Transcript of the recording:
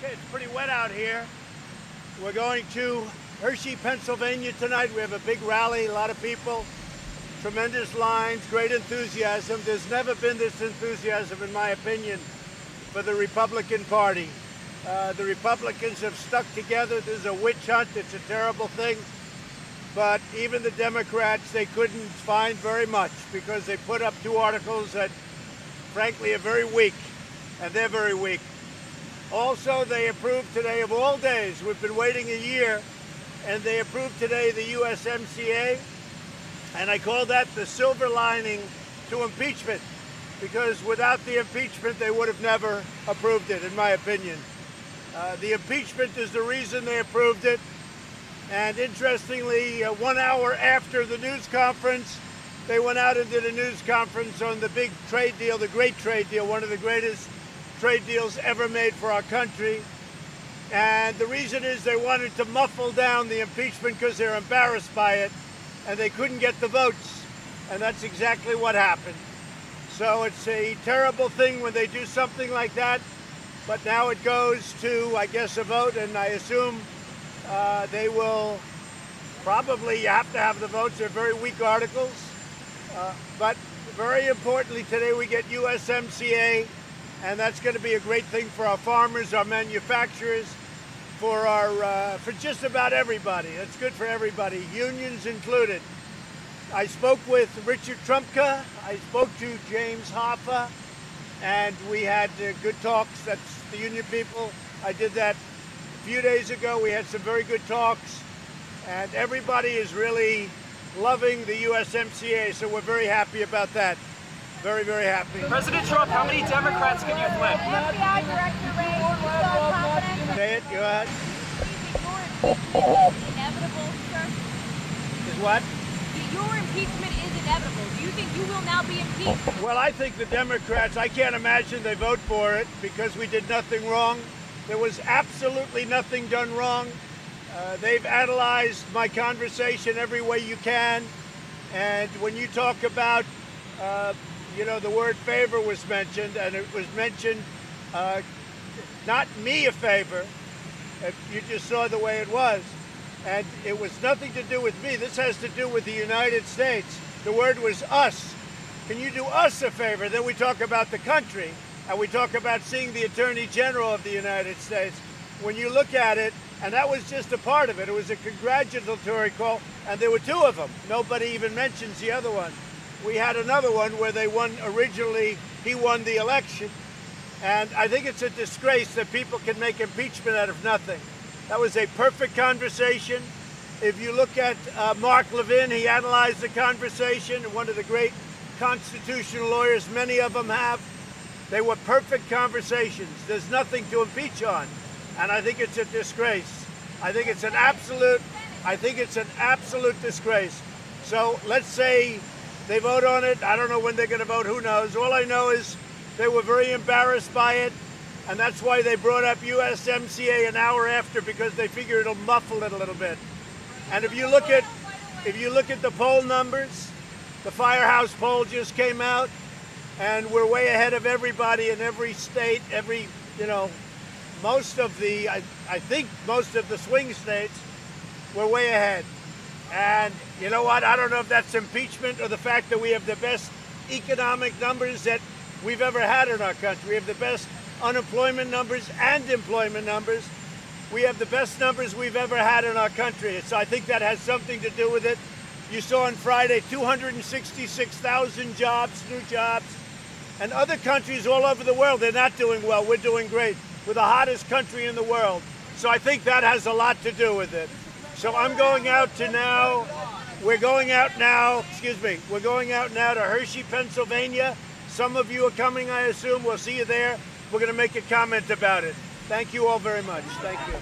Okay, it's pretty wet out here. We're going to Hershey, Pennsylvania tonight. We have a big rally, a lot of people, tremendous lines, great enthusiasm. There's never been this enthusiasm, in my opinion, for the Republican Party. The Republicans have stuck together. This is a witch hunt. It's a terrible thing. But even the Democrats, they couldn't find very much because they put up two articles that, frankly, are very weak, and they're very weak. Also, they approved today, of all days, we've been waiting a year, and they approved today the USMCA, and I call that the silver lining to impeachment, because without the impeachment, they would have never approved it, in my opinion. The impeachment is the reason they approved it, and interestingly, 1 hour after the news conference, they went out and did a news conference on the big trade deal, the great trade deal, one of the greatest trade deals ever made for our country. And the reason is they wanted to muffle down the impeachment because they're embarrassed by it and they couldn't get the votes. And that's exactly what happened. So it's a terrible thing when they do something like that. But now it goes to, I guess, a vote, and I assume they will probably have to have the votes. They're very weak articles. But very importantly, today we get USMCA. And that's going to be a great thing for our farmers, our manufacturers, for just about everybody. It's good for everybody, unions included. I spoke with Richard Trumka. I spoke to James Hoffa, and we had good talks. That's the union people. I did that a few days ago. We had some very good talks, and everybody is really loving the USMCA, so we're very happy about that. Very, very happy. President Trump, how many Democrats can you flip? FBI Director Ray, you still confident? Say it, go ahead. Inevitable, sir? Is what? Your impeachment is inevitable. Do you think you will now be impeached? Well, I think the Democrats, I can't imagine they vote for it because we did nothing wrong. There was absolutely nothing done wrong. They've analyzed my conversation every way you can. And when you talk about you know, the word favor was mentioned, and it was mentioned not me a favor. You just saw the way it was. And it was nothing to do with me. This has to do with the United States. The word was us. Can you do us a favor? Then we talk about the country, and we talk about seeing the Attorney General of the United States. When you look at it, and that was just a part of it. It was a congratulatory call, and there were two of them. Nobody even mentions the other one. We had another one where they won originally, he won the election. And I think it's a disgrace that people can make impeachment out of nothing. That was a perfect conversation. If you look at Mark Levin, he analyzed the conversation, one of the great constitutional lawyers, many of them have. They were perfect conversations. There's nothing to impeach on. And I think it's a disgrace. I think it's an absolute disgrace. So let's say they vote on it. I don't know when they're going to vote. Who knows? All I know is they were very embarrassed by it, and that's why they brought up USMCA an hour after, because they figure it'll muffle it a little bit. And if you look at the poll numbers, the Firehouse poll just came out, and we're way ahead of everybody in every state. Most of the, I think most of the swing states, we're way ahead. And you know what? I don't know if that's impeachment or the fact that we have the best economic numbers that we've ever had in our country. We have the best unemployment numbers and employment numbers. We have the best numbers we've ever had in our country. So I think that has something to do with it. You saw on Friday 266,000 jobs, new jobs. And other countries all over the world, they're not doing well. We're doing great. We're the hottest country in the world. So I think that has a lot to do with it. So I'm going out to now, we're going out now to Hershey, Pennsylvania. Some of you are coming, I assume. We'll see you there. We're going to make a comment about it. Thank you all very much. Thank you.